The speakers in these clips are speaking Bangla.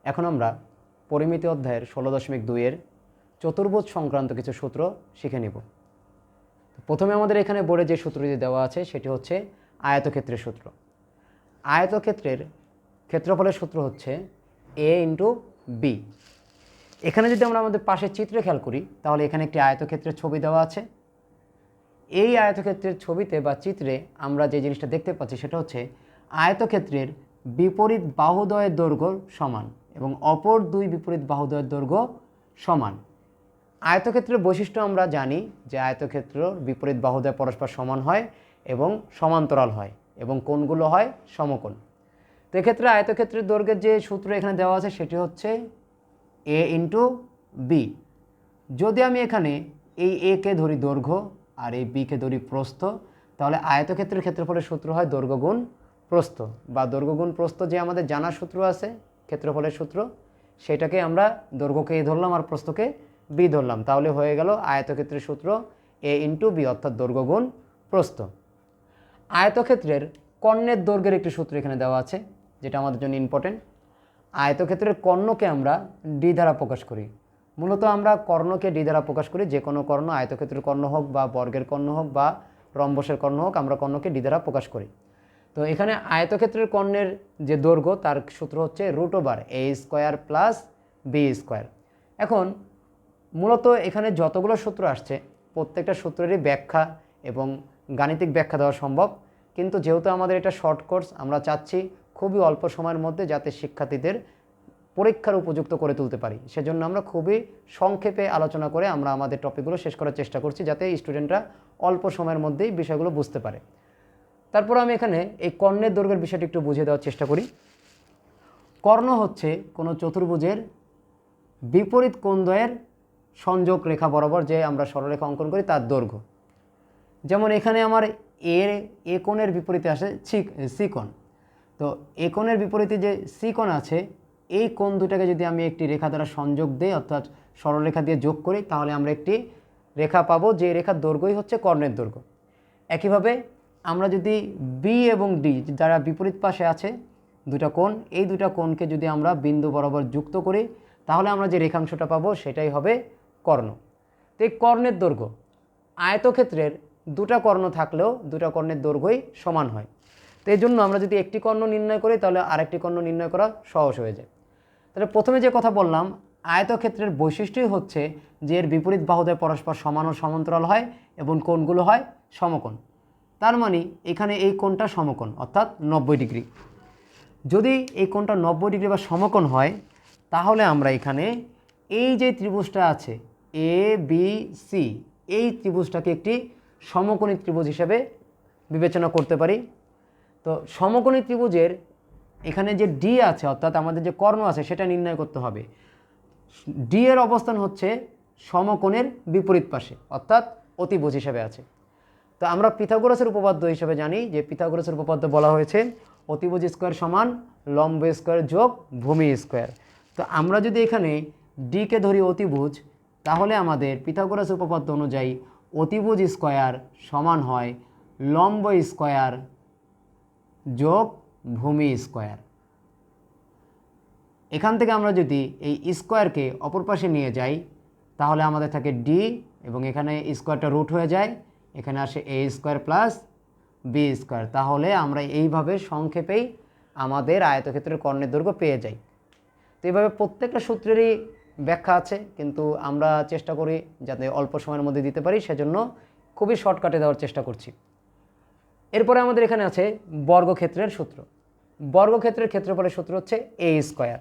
এখন আমরা পরিমিতি অধ্যায়ের 16.2 চতুর্ভুজ সংক্রান্ত কিছু সূত্র শিখে নিব। প্রথমে আমাদের এখানে বোর্ডে যে সূত্রটি দেওয়া আছে সেটি হচ্ছে আয়তক্ষেত্রের সূত্র। আয়তক্ষেত্রের ক্ষেত্রফলের সূত্র হচ্ছে a ইন্টু বি। এখানে যদি আমরা আমাদের পাশের চিত্রে খেয়াল করি তাহলে এখানে একটি আয়তক্ষেত্রের ছবি দেওয়া আছে। এই আয়তক্ষেত্রের ছবিতে বা চিত্রে আমরা যে জিনিসটা দেখতে পাচ্ছি সেটা হচ্ছে আয়তক্ষেত্রের বিপরীত বাহুদ্বয়ের দৈর্ঘ্য সমান এবং অপর দুই বিপরীত বাহুদ্বয়ের দৈর্ঘ্য সমান। আয়তক্ষেত্রের বৈশিষ্ট্য আমরা জানি যে আয়তক্ষেত্রের বিপরীত বাহুদ্বয় পরস্পর সমান হয় এবং সমান্তরাল হয় এবং কোণগুলো হয় সমকোণ। তো এক্ষেত্রে আয়তক্ষেত্রের দৈর্ঘ্যের যে সূত্র এখানে দেওয়া আছে সেটি হচ্ছে a ইন্টু বি। যদি আমি এখানে এই a কে ধরি দৈর্ঘ্য আর এই b কে ধরি প্রস্থ, তাহলে আয়তক্ষেত্রের ক্ষেত্রফলের সূত্র হয় দৈর্ঘ্য গুণ প্রস্থ, বা দৈর্ঘ্য গুণ প্রস্থ যে আমাদের জানা সূত্র আছে ক্ষেত্রফলের সূত্র, সেটাকে আমরা দৈর্ঘ্যকে a ধরলাম আর প্রস্থকে b ধরলাম, তাহলে হয়ে গেল আয়তক্ষেত্রের সূত্র a ইন্টু বি, অর্থাৎ দৈর্ঘ্য গুণ প্রস্থ। আয়তক্ষেত্রের কর্ণের দৈর্ঘ্যের একটি সূত্র এখানে দেওয়া আছে যেটা আমাদের জন্য ইম্পর্টেন্ট। আয়তক্ষেত্রের কর্ণকে আমরা ডি দ্বারা প্রকাশ করি। মূলত আমরা কর্ণকে ডি দ্বারা প্রকাশ করি, যে কোনো কর্ণ, আয়তক্ষেত্রের কর্ণ হোক বা বর্গের কর্ণ হোক বা রম্বসের কর্ণ হোক, আমরা কর্ণকে ডি দ্বারা প্রকাশ করি। তো এখানে আয়তক্ষেত্রের কর্ণের যে দৈর্ঘ্য তার সূত্র হচ্ছে √a² প্লাস b²। এখন মূলত এখানে যতগুলো সূত্র আসছে প্রত্যেকটা সূত্রেরই ব্যাখ্যা এবং গাণিতিক ব্যাখ্যা দেওয়া সম্ভব, কিন্তু যেহেতু আমাদের এটা শর্ট কোর্স, আমরা চাচ্ছি খুবই অল্প সময়ের মধ্যে যাতে শিক্ষার্থীদের পরীক্ষার উপযুক্ত করে তুলতে পারি, সেজন্য আমরা খুবই সংক্ষেপে আলোচনা করে আমরা আমাদের টপিকগুলো শেষ করার চেষ্টা করছি যাতে স্টুডেন্টরা অল্প সময়ের মধ্যেই বিষয়গুলো বুঝতে পারে। তারপর আমি এখানে এই কর্ণের দৈর্ঘ্যের বিষয়টি একটু বুঝিয়ে দেওয়ার চেষ্টা করি। কর্ণ হচ্ছে কোনো চতুর্ভুজের বিপরীত কোণদ্বয়ের সংযোগ রেখা বরাবর যে আমরা সরলরেখা অঙ্কন করি তার দৈর্ঘ্য। যেমন এখানে আমার এ কোণের বিপরীতে আসে সি কোণ। তো এ কোণের বিপরীতে যে সি কোণ আছে, এই কোণ দুটাকে যদি আমি একটি রেখা দ্বারা সংযোগ দিই অর্থাৎ সরলরেখা দিয়ে যোগ করি, তাহলে আমরা একটি রেখা পাবো যে রেখার দৈর্ঘ্যই হচ্ছে কর্ণের দৈর্ঘ্য। একইভাবে আমরা যদি বি এবং ডি যারা বিপরীত পাশে আছে দুটা কোণ, এই দুটা কোণকে যদি আমরা বিন্দু বরাবর যুক্ত করি তাহলে আমরা যে রেখাংশটা পাবো সেটাই হবে কর্ণ। তো এই কর্ণের দৈর্ঘ্য, আয়তক্ষেত্রের দুটা কর্ণ থাকলেও দুটা কর্ণের দৈর্ঘ্যই সমান হয়। তো এই জন্য আমরা যদি একটি কর্ণ নির্ণয় করি তাহলে আরেকটি কর্ণ নির্ণয় করা সহজ হয়ে যায়। তাহলে প্রথমে যে কথা বললাম, আয়তক্ষেত্রের বৈশিষ্ট্যই হচ্ছে যে এর বিপরীত বাহুদ্বয় পরস্পর সমান ও সমান্তরাল হয় এবং কোণগুলো হয় সমকোণ। তার মানে এখানে এই কোণটা সমকোণ অর্থাৎ 90 ডিগ্রি। যদি এই কোণটা 90 ডিগ্রি বা সমকোণ হয় তাহলে আমরা এখানে এই যে ত্রিভুজটা আছে এ বি সি, এই ত্রিভুজটাকে একটি সমকোণী ত্রিভুজ হিসেবে বিবেচনা করতে পারি। তো সমকোণী ত্রিভুজের এখানে যে ডি আছে অর্থাৎ আমাদের যে কর্ণ আছে সেটা নির্ণয় করতে হবে। ডি এর অবস্থান হচ্ছে সমকোণের বিপরীত পাশে অর্থাৎ অতিভুজ হিসেবে আছে। তো আমরা পিথাগোরাসের উপপাদ্য হিসেবে জানি যে পিথাগোরাসের উপপাদ্য বলা হয়েছে অতিভুজ স্কোয়ার সমান লম্ব স্কোয়ার যোগ ভূমি স্কোয়ার। তো আমরা যদি এখানে ডিকে ধরি অতিভুজ, তাহলে আমাদের পিথাগোরাসের উপপাদ্য অনুযায়ী অতিভুজ স্কোয়ার সমান হয় লম্ব স্কোয়ার যোগ ভূমি স্কোয়ার। এখান থেকে আমরা যদি এই স্কোয়ারকে অপর পাশে নিয়ে যাই তাহলে আমাদের থাকে ডি এবং এখানে স্কোয়ারটা রুট হয়ে যায়, এখানে আসে a² প্লাস b²। তাহলে আমরা এইভাবে সংক্ষেপেই আমাদের আয়তক্ষেত্রের কর্ণের দৈর্ঘ্য পেয়ে যাই। তো এইভাবে প্রত্যেকটা সূত্রেরই ব্যাখ্যা আছে, কিন্তু আমরা চেষ্টা করি যাতে অল্প সময়ের মধ্যে দিতে পারি, সেজন্য খুবই শর্টকাটে দেওয়ার চেষ্টা করছি। এরপরে আমাদের এখানে আছে বর্গক্ষেত্রের সূত্র। বর্গক্ষেত্রের ক্ষেত্রফলের সূত্র হচ্ছে a²।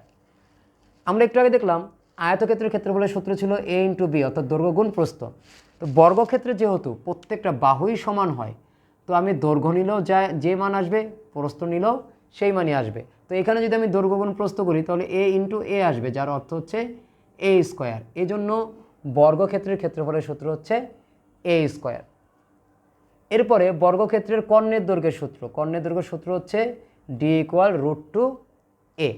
আমরা একটু আগে দেখলাম আয়তক্ষেত্রের ক্ষেত্রফলের সূত্র ছিল a ইন্টু বি অর্থাৎ দৈর্ঘ্য গুণ প্রস্থ। তো বর্গক্ষেত্রে যেহেতু প্রত্যেকটা বাহুই সমান হয়, তো আমি দৈর্ঘ্য নিলেও যে মান আসবে, প্রস্থ নিলেও সেই মানই আসবে। তো এখানে যদি আমি দৈর্ঘ্য গুণ প্রস্থ করি তাহলে a ইন্টু a আসবে, যার অর্থ হচ্ছে a²। এই জন্য বর্গক্ষেত্রের ক্ষেত্রফলের সূত্র হচ্ছে a²। এরপরে বর্গক্ষেত্রের কর্ণের দৈর্ঘ্যের সূত্র, কর্ণের দৈর্ঘ্যের সূত্র হচ্ছে d √2a।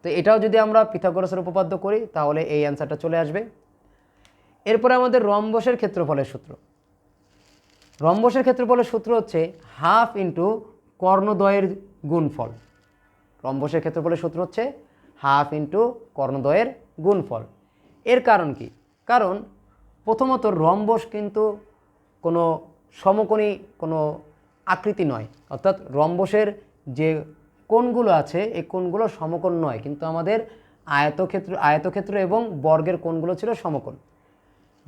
তো এটাও যদি আমরা পিথাগোরাসের উপপাদ্য করি তাহলে এই অ্যান্সারটা চলে আসবে। এরপরে আমাদের রম্বসের ক্ষেত্রফলের সূত্র। রম্বসের ক্ষেত্রফলের সূত্র হচ্ছে হাফ ইন্টু কর্ণদ্বয়ের গুণফল। রম্বসের ক্ষেত্রফলের সূত্র হচ্ছে হাফ ইন্টু কর্ণদ্বয়ের গুণফল। এর কারণ কি? কারণ প্রথমত রম্বস কিন্তু কোনো সমকোণী কোনো আকৃতি নয়, অর্থাৎ রম্বসের যে কোণগুলো আছে এই কোণগুলো সমকোণ নয়, কিন্তু আমাদের আয়তক্ষেত্র এবং বর্গের কোণগুলো ছিল সমকোণ।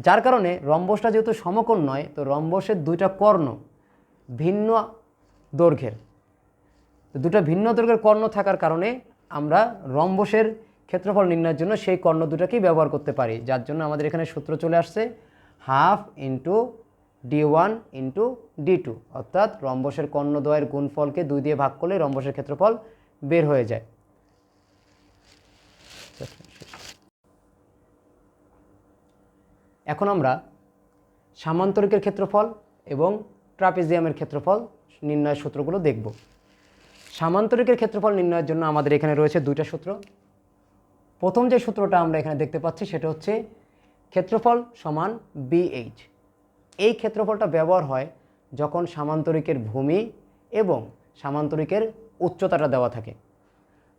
যার কারণে রম্বসটা যেহেতু সমকোণ নয়, তো রম্বসের দুইটা কর্ণ ভিন্ন দৈর্ঘ্যের, দুটো ভিন্ন দৈর্ঘ্যের কর্ণ থাকার কারণে আমরা রম্বসের ক্ষেত্রফল নির্ণয়ের জন্য সেই কর্ণ দুটাকেই ব্যবহার করতে পারি, যার জন্য আমাদের এখানে সূত্র চলে আসছে half into d1 into d2, অর্থাৎ রম্বসের কর্ণদ্বয়ের গুণফলকে 2 দিয়ে ভাগ করলে রম্বসের ক্ষেত্রফল বের হয়ে যায়। এখন আমরা সামান্তরিকের ক্ষেত্রফল এবং ট্রাপিজিয়ামের ক্ষেত্রফল নির্ণয়ের সূত্রগুলো দেখব। সামান্তরিকের ক্ষেত্রফল নির্ণয়ের জন্য আমাদের এখানে রয়েছে দুইটা সূত্র। প্রথম যে সূত্রটা আমরা এখানে দেখতে পাচ্ছি সেটা হচ্ছে ক্ষেত্রফল সমান BH। এই ক্ষেত্রফলটা ব্যবহার হয় যখন সামান্তরিকের ভূমি এবং সামান্তরিকের উচ্চতাটা দেওয়া থাকে।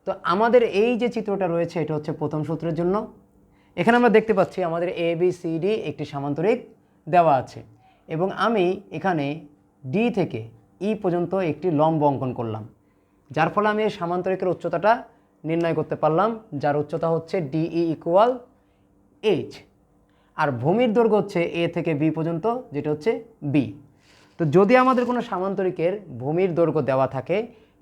তো আমাদের এই যে চিত্রটা রয়েছে এটা হচ্ছে প্রথম সূত্রের জন্য। এখানে আমরা দেখতে পাচ্ছি আমাদের ABCD একটি সামান্তরিক দেওয়া আছে এবং আমি এখানে D থেকে E পর্যন্ত একটি লম্ব অঙ্কন করলাম, যার ফলে আমি এই সামান্তরিকের উচ্চতাটা নির্ণয় করতে পারলাম, যার উচ্চতা হচ্ছে DE ইকুয়াল H, আর ভূমির দৈর্ঘ্য হচ্ছে A থেকে B পর্যন্ত, যেটা হচ্ছে B। তো যদি আমাদের কোনো সামান্তরিকের ভূমির দৈর্ঘ্য দেওয়া থাকে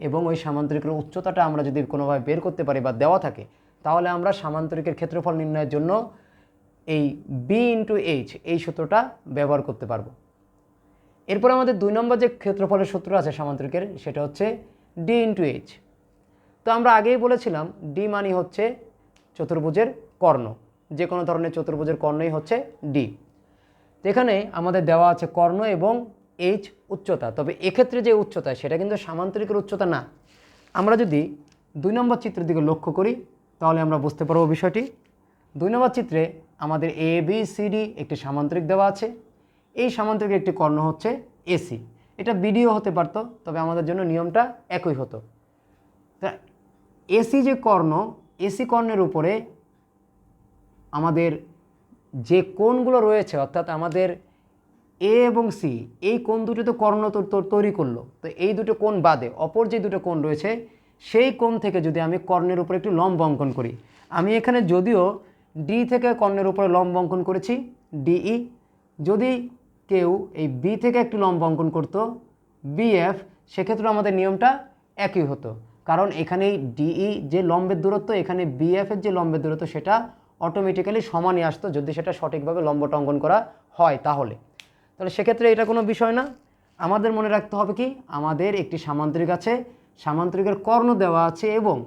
এবং ওই সামান্তরিকের উচ্চতাটা আমরা যদি কোনোভাবে বের করতে পারি বা দেওয়া থাকে, তাহলে আমরা সামান্তরিকের ক্ষেত্রফল নির্ণয়ের জন্য এই B ইন্টু H এই সূত্রটা ব্যবহার করতে পারবো। এরপর আমাদের 2 নম্বর যে ক্ষেত্রফলের সূত্র আছে সামান্তরিকের, সেটা হচ্ছে D ইন্টু H। তো আমরা আগেই বলেছিলাম D মানে হচ্ছে চতুর্ভুজের কর্ণ, যে কোনো ধরনের চতুর্ভুজের কর্ণই হচ্ছে D। তো এখানে আমাদের দেওয়া আছে কর্ণ এবং H উচ্চতা, তবে এক্ষেত্রে যে উচ্চতা সেটা কিন্তু সামান্তরিকের উচ্চতা না। আমরা যদি 2 নম্বর চিত্রের দিকে লক্ষ্য করি তাহলে আমরা বুঝতে পারবো বিষয়টি। 2 নম্বর চিত্রে আমাদের ABCD একটি সামান্তরিক দেওয়া আছে। এই সামান্তরিকের একটি কর্ণ হচ্ছে AC। এটা BDও হতে পারতো, তবে আমাদের জন্য নিয়মটা একই হতো। তা AC যে কর্ণ, AC কর্ণের উপরে আমাদের যে কোণগুলো রয়েছে, অর্থাৎ আমাদের A এবং C এই কোণ দুটো তো কর্ণ তৈরি করলো, তো এই দুটো কোণ বাদে অপর যে দুটো কোণ রয়েছে সেই কোণ থেকে যদি আমি কর্ণের উপরে একটি লম্ব অঙ্কন করি, আমি এখানে যদিও D থেকে কর্ণের উপরে লম্ব অঙ্কন করেছি DE, যদি কেউ এই B থেকে একটি লম্ব অঙ্কন করতো BF, সেক্ষেত্রে আমাদের নিয়মটা একই হতো, কারণ এখানে DE যে লম্বের দূরত্ব, এখানে BF এর যে লম্বের দূরত্ব সেটা অটোমেটিক্যালি সমানই আসতো যদি সেটা সঠিকভাবে লম্বটা অঙ্কন করা হয়। তাহলে সেক্ষেত্রে এটা কোনো বিষয় না। আমাদের মনে রাখতে হবে কি, আমাদের একটি সামান্তরিক আছে, সামান্তরিকের কর্ণ দেওয়া আছে এবং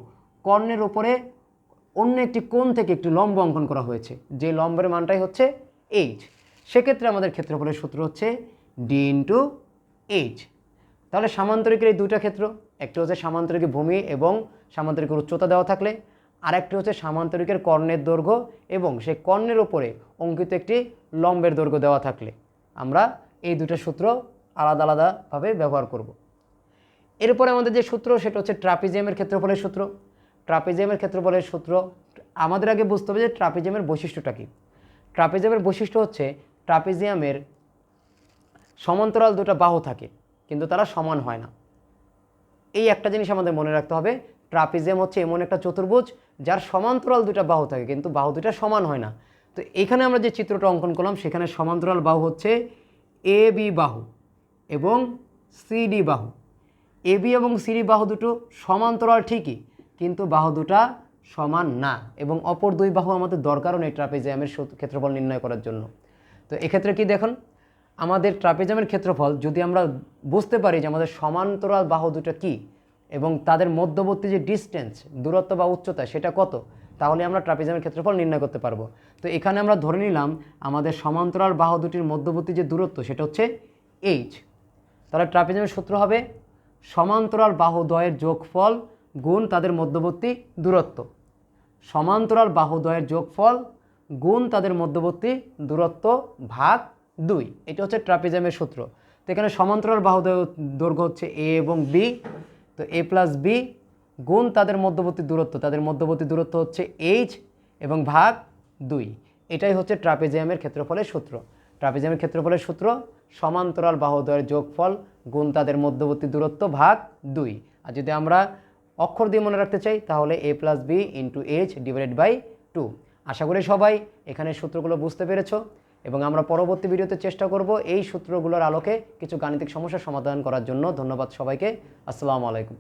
কর্ণের উপরে অন্য একটি কোণ থেকে একটি লম্ব অঙ্কন করা হয়েছে, যে লম্বের মানটাই হচ্ছে H। সেক্ষেত্রে আমাদের ক্ষেত্রফলের সূত্র হচ্ছে D ইন্টু H। তাহলে সামান্তরিকের এই দুইটা ক্ষেত্র, একটি হচ্ছে সামান্তরিকের ভূমি এবং সামান্তরিকের উচ্চতা দেওয়া থাকলে, আর একটি হচ্ছে সামান্তরিকের কর্ণের দৈর্ঘ্য এবং সেই কর্ণের উপরে অঙ্কিত একটি লম্বের দৈর্ঘ্য দেওয়া থাকলে আমরা এই দুটো সূত্র আলাদা আলাদাভাবে ব্যবহার করব। এরপরে আমাদের যে সূত্র সেটা হচ্ছে ট্রাপিজিয়ামের ক্ষেত্রফলের সূত্র। ট্রাপিজিয়ামের ক্ষেত্রফলের সূত্র আমাদের আগে বুঝতে হবে যে ট্রাপিজিয়ামের বৈশিষ্ট্যটা কী। ট্রাপিজিয়ামের বৈশিষ্ট্য হচ্ছে ট্রাপিজিয়ামের সমান্তরাল দুটো বাহু থাকে কিন্তু তারা সমান হয় না। এই একটা জিনিস আমাদের মনে রাখতে হবে, ট্রাপিজিয়াম হচ্ছে এমন একটা চতুর্ভুজ যার সমান্তরাল দুটো বাহু থাকে কিন্তু বাহু দুটো সমান হয় না। তো এখানে আমরা যে চিত্রটা অঙ্কন করলাম সেখানে সমান্তরাল বাহু হচ্ছে AB বাহু এবং CD বাহু। AB এবং CD বাহু দুটো সমান্তরাল ঠিকই, কিন্তু বাহু দুটা সমান না এবং অপর দুই বাহু আমাদের দরকারও নেই ট্রাপিজিয়ামের ক্ষেত্রফল নির্ণয় করার জন্য। তো এক্ষেত্রে কি দেখুন, আমাদের ট্রাপিজিয়ামের ক্ষেত্রফল যদি আমরা বুঝতে পারি যে আমাদের সমান্তরাল বাহু দুটো কী এবং তাদের মধ্যবর্তী যে ডিস্টেন্স, দূরত্ব বা উচ্চতা সেটা কত, তাহলে আমরা ট্রাপিজিয়ামের ক্ষেত্রফল নির্ণয় করতে পারবো। তো এখানে আমরা ধরে নিলাম আমাদের সমান্তরাল বাহু দুটির মধ্যবর্তী যে দূরত্ব সেটা হচ্ছে H। তাহলে ট্রাপিজিয়ামের সূত্র হবে সমান্তরাল বাহুদ্বয়ের যোগফল গুণ তাদের মধ্যবর্তী দূরত্ব। সমান্তরাল বাহুদ্বয়ের যোগফল গুণ তাদের মধ্যবর্তী দূরত্ব ভাগ 2। এটা হচ্ছে ট্রাপিজিয়ামের সূত্র। তো এখানে সমান্তরাল বাহুদ্বয়ের দৈর্ঘ্য হচ্ছে A এবং B, তো A প্লাস B গুণ তাদের মধ্যবর্তী দূরত্ব, তাদের মধ্যবর্তী দূরত্ব হচ্ছে এইচ এবং ভাগ 2। এটাই হচ্ছে ট্রাপিজিয়ামের ক্ষেত্রফলের সূত্র। ট্রাপিজিয়ামের ক্ষেত্রফলের সূত্র সমান্তরাল বাহুদ্বয়ের যোগফল গুণ তাদের মধ্যবর্তী দূরত্ব ভাগ 2। আর যদি আমরা অক্ষর দিয়ে মনে রাখতে চাই তাহলে a + b × h/2। আশা করি সবাই এখানে সূত্রগুলো বুঝতে পেরেছো এবং আমরা পরবর্তী ভিডিওতে চেষ্টা করব এই সূত্রগুলোর আলোকে কিছু গাণিতিক সমস্যার সমাধান করার জন্য। ধন্যবাদ সবাইকে। আসসালামু আলাইকুম।